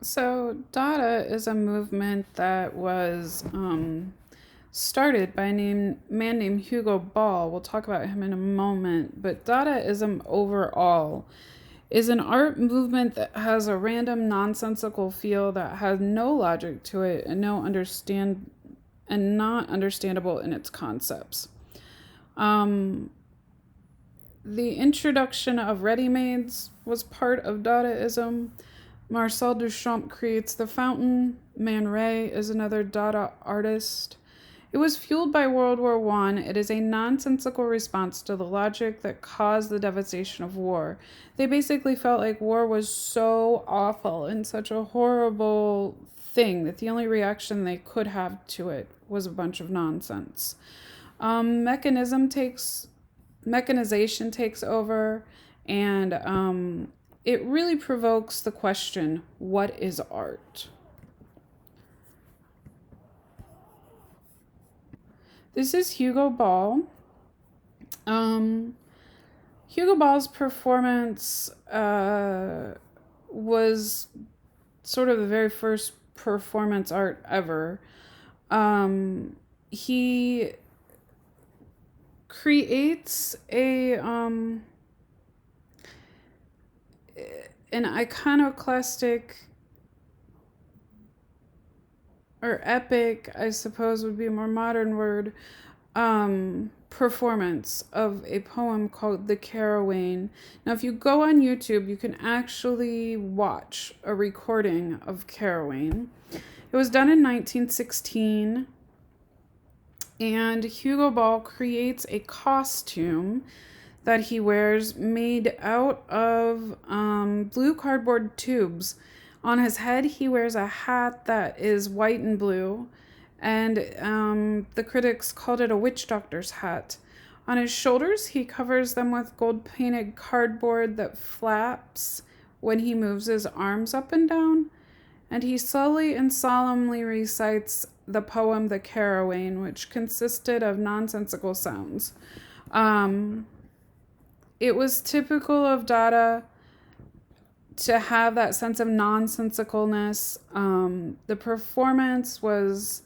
So, Dada is a movement that was started by a man named Hugo Ball. We'll talk about him in a moment. But Dadaism overall is an art movement that has a random, nonsensical feel that has no logic to it and not understandable in its concepts. Um, the introduction of ready-mades was part of Dadaism. Marcel Duchamp creates the fountain. Man Ray is another Dada artist. It was fueled by World War I. It is a nonsensical response to the logic that caused the devastation of war. They basically felt like war was so awful and such a horrible thing that the only reaction they could have to it was a bunch of nonsense. Um, mechanism takes Mechanization takes over, and it really provokes the question, what is art? This is Hugo Ball. Um, Hugo Ball's performance was sort of the very first performance art ever. He creates an iconoclastic or epic, I suppose would be a more modern word, performance of a poem called The Caraway. Now, if you go on YouTube, you can actually watch a recording of Caraway. It was done in 1916, and Hugo Ball creates a costume that he wears made out of blue cardboard tubes. On his head, he wears a hat that is white and blue, and the critics called it a witch doctor's hat. On his shoulders, he covers them with gold painted cardboard that flaps when he moves his arms up and down, and he slowly and solemnly recites the poem The Caraway, which consisted of nonsensical sounds. Um, it was typical of Dada to have that sense of nonsensicalness. The performance was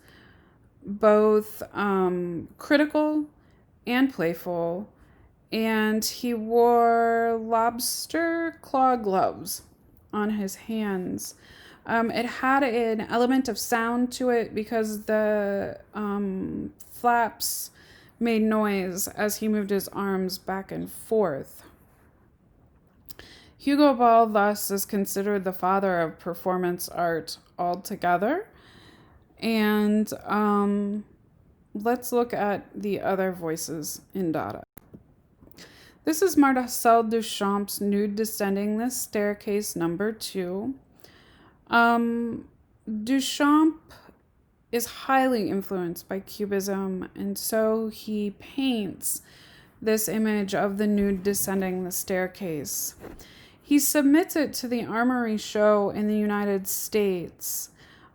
both critical and playful, and he wore lobster claw gloves on his hands. It had an element of sound to it because the flaps made noise as he moved his arms back and forth. Hugo Ball thus is considered the father of performance art altogether. And let's look at the other voices in Dada. This is Marcel Duchamp's Nude Descending the Staircase #2. Duchamp is highly influenced by Cubism, and so he paints this image of the nude descending the staircase. He submits it to the Armory show in the United States,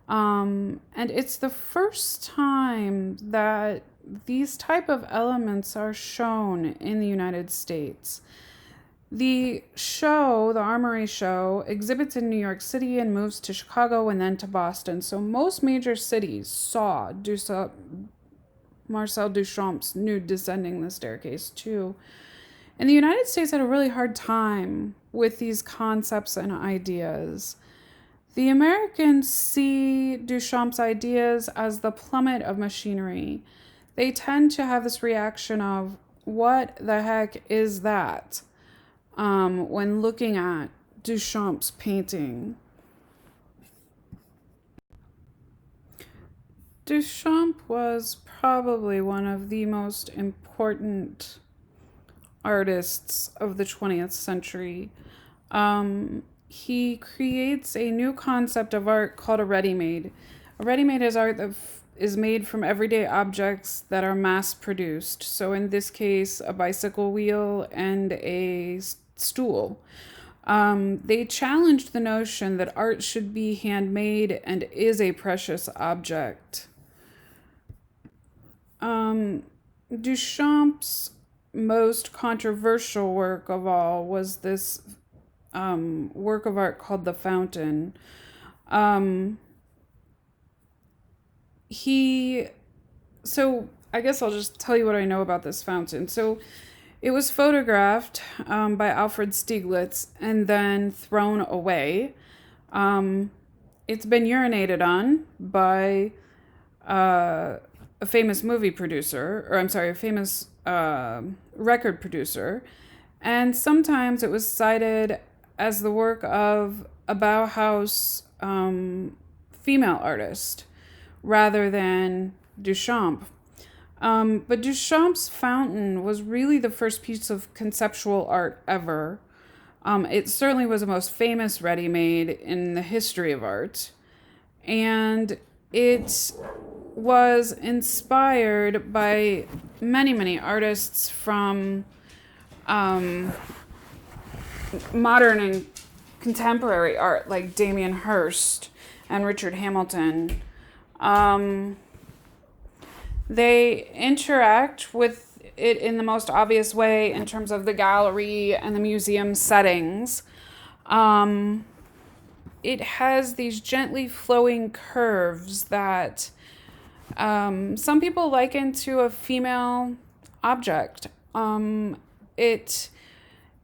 and it's the first time that these type of elements are shown in the United States. The show, the Armory show, exhibits in New York City and moves to Chicago and then to Boston. So most major cities saw Marcel Duchamp's Nude Descending the Staircase too. And the United States had a really hard time with these concepts and ideas. The Americans see Duchamp's ideas as the plummet of machinery. They tend to have this reaction of, what the heck is that? When looking at Duchamp's painting. Duchamp was probably one of the most important artists of the 20th century. He creates a new concept of art called a ready-made. A ready-made is art that is made from everyday objects that are mass-produced. So in this case, a bicycle wheel and a stool. They challenged the notion that art should be handmade and is a precious object. Duchamp's most controversial work of all was this work of art called The Fountain. Um, he, so I guess I'll just tell you what I know about this fountain. So it was photographed by Alfred Stieglitz and then thrown away. Um, it's been urinated on by a famous movie producer, or I'm sorry, a famous record producer. And sometimes it was cited as the work of a Bauhaus female artist rather than Duchamp. But Duchamp's fountain was really the first piece of conceptual art ever. It certainly was the most famous ready-made in the history of art. And it was inspired by many, many artists from modern and contemporary art, like Damien Hirst and Richard Hamilton. They interact with it in the most obvious way in terms of the gallery and the museum settings. It has these gently flowing curves that some people liken to a female object. It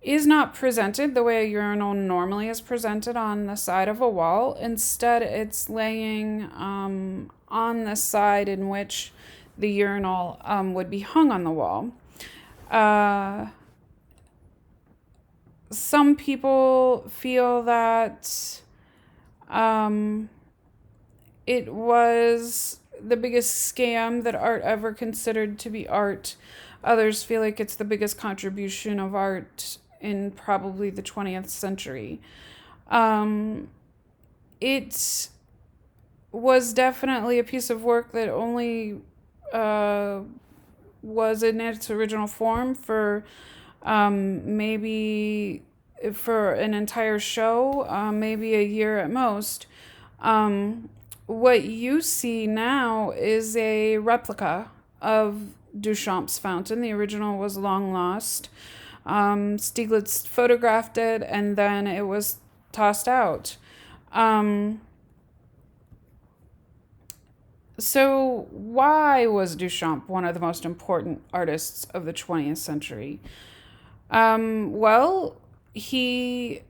is not presented the way a urinal normally is presented on the side of a wall. Instead, it's laying on the side in which the urinal would be hung on the wall. Some people feel that it was the biggest scam that art ever considered to be art. Others feel like it's the biggest contribution of art in probably the 20th century. It was definitely a piece of work that only was in its original form for maybe for an entire show, maybe a year at most. What you see now is a replica of Duchamp's fountain. The original was long lost. Stieglitz photographed it and then it was tossed out. So why was Duchamp one of the most important artists of the 20th century? Well, he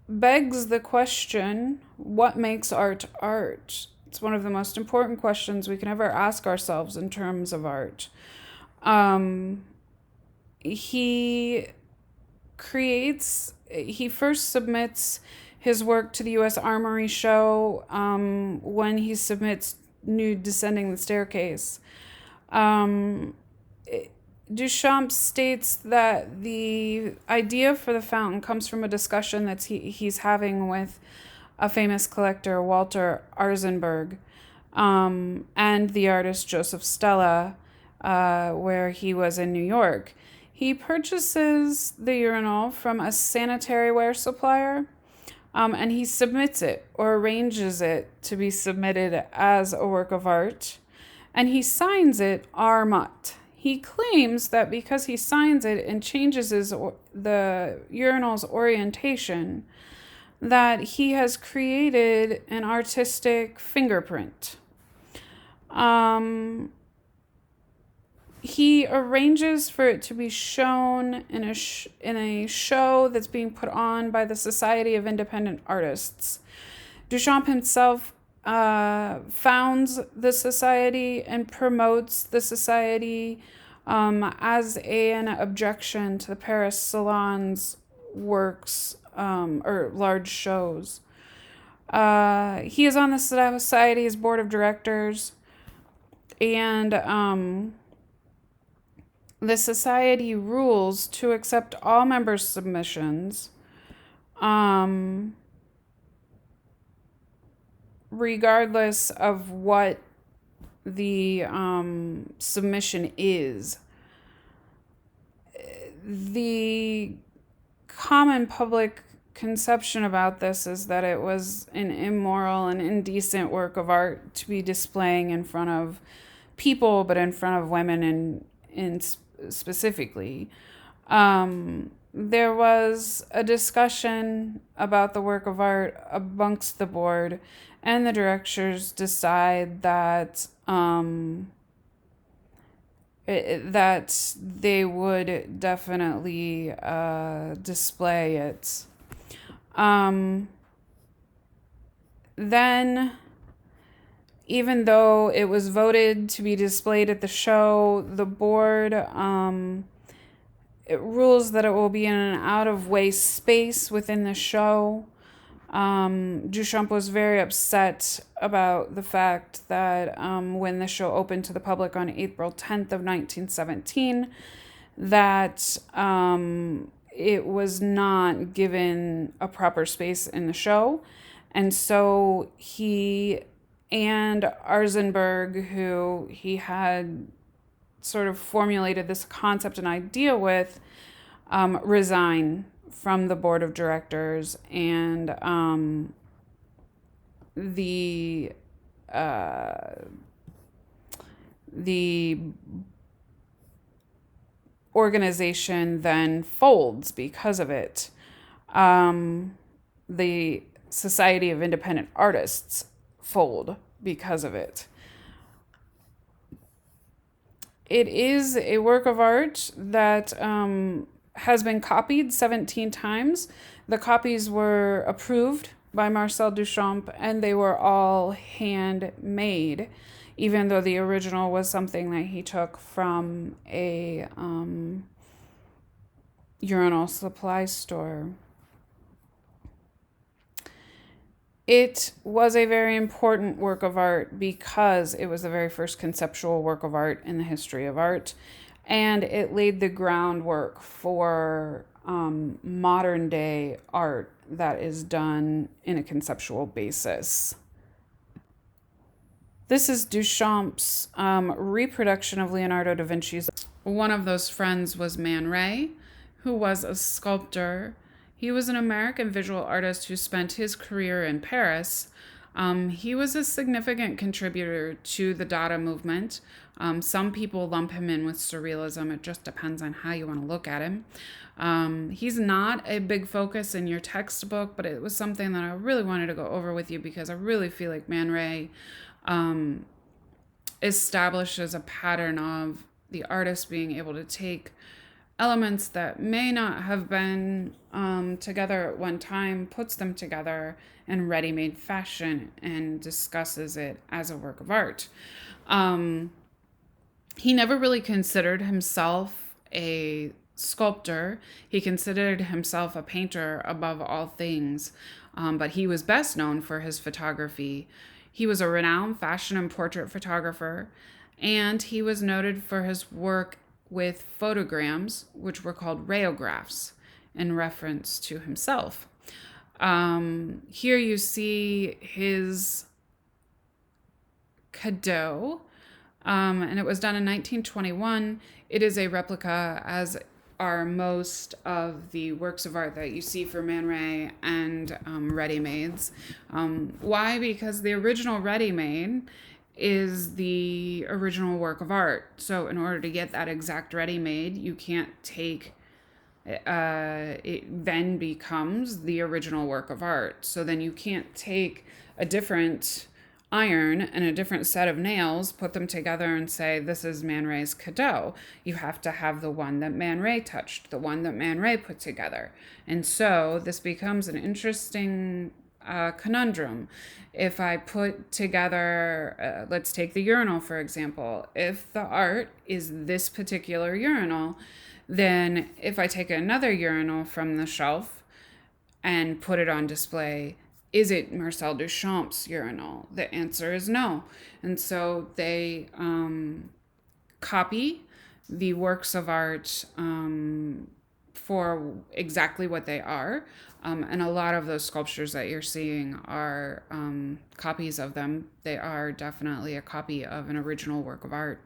begs the question, what makes art art? It's one of the most important questions we can ever ask ourselves in terms of art. He first submits his work to the U.S. Armory Show when he submits Nude Descending the Staircase. Duchamp states that the idea for the fountain comes from a discussion that he's having with a famous collector, Walter Arzenberg, and the artist Joseph Stella, where he was in New York. He purchases the urinal from a sanitary ware supplier, and he submits it or arranges it to be submitted as a work of art, and he signs it Armat. He claims that because he signs it and changes the urinal's orientation, that he has created an artistic fingerprint. He arranges for it to be shown in a show that's being put on by the Society of Independent Artists. Duchamp himself founds the society and promotes the society as an objection to the Paris Salon's works or large shows. He is on the society's board of directors, and the society rules to accept all members' submissions, regardless of what the submission is. The common public conception about this is that it was an immoral and indecent work of art to be displaying in front of people, but in front of women in specifically. there was a discussion about the work of art amongst the board, and the directors decide that that they would definitely display it. Um, then, even though it was voted to be displayed at the show, the board it rules that it will be in an out-of-way space within the show. Duchamp was very upset about the fact that when the show opened to the public on April 10th of 1917, that it was not given a proper space in the show. And so he and Arzenberg, who he had sort of formulated this concept and idea with, resign from the board of directors, and the organization then folds because of it. The Society of Independent Artists fold because of it. It is a work of art that has been copied 17 times. The copies were approved by Marcel Duchamp, and they were all handmade, even though the original was something that he took from a urinal supply store. It was a very important work of art because it was the very first conceptual work of art in the history of art, and it laid the groundwork for modern day art that is done in a conceptual basis. This is Duchamp's reproduction of Leonardo da Vinci's. One of those friends was Man Ray, who was a sculptor. He was an American visual artist who spent his career in Paris. He was a significant contributor to the Dada movement. Some people lump him in with surrealism. It just depends on how you want to look at him. He's not a big focus in your textbook, but it was something that I really wanted to go over with you because I really feel like Man Ray establishes a pattern of the artist being able to take elements that may not have been together at one time, puts them together in ready-made fashion and discusses it as a work of art. He never really considered himself a sculptor. He considered himself a painter above all things, but he was best known for his photography. He was a renowned fashion and portrait photographer, and he was noted for his work with photograms, which were called rayographs, in reference to himself. Here you see his cadeau, and it was done in 1921. It is a replica, as are most of the works of art that you see for Man Ray and ready-mades. Why? Because the original ready-made is the original work of art. So in order to get that exact ready-made, you can't take it then becomes the original work of art. So then you can't take a different iron and a different set of nails, put them together and say, this is Man Ray's cadeau. You have to have the one that Man Ray touched, the one that Man Ray put together. And so this becomes an interesting conundrum. If I put together, let's take the urinal, for example. If the art is this particular urinal, then if I take another urinal from the shelf and put it on display, is it Marcel Duchamp's urinal? The answer is no. And so they copy the works of art for exactly what they are. And a lot of those sculptures that you're seeing are copies of them. They are definitely a copy of an original work of art.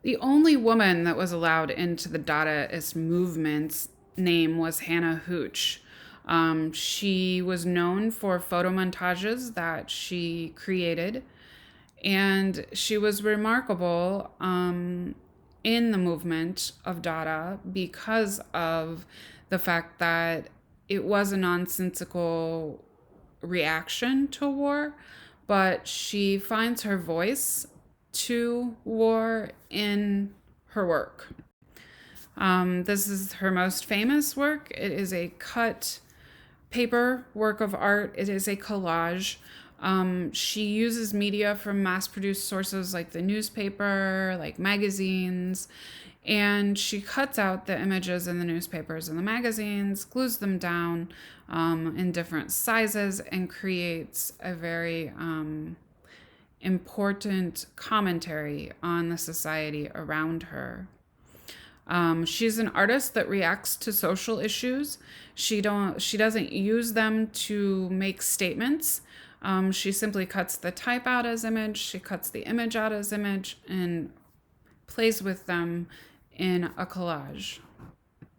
The only woman that was allowed into the Dadaist movement's name was Hannah Hooch. She was known for photo montages that she created, and she was remarkable in in the movement of Dada because of the fact that it was a nonsensical reaction to war, but she finds her voice to war in her work. This is her most famous work. It is a cut paper work of art. It is a collage. She uses media from mass-produced sources like the newspaper, like magazines, and she cuts out the images in the newspapers and the magazines, glues them down in different sizes, and creates a very important commentary on the society around her. She's an artist that reacts to social issues. She doesn't use them to make statements. She simply cuts the type out as image. She cuts the image out as image and plays with them in a collage.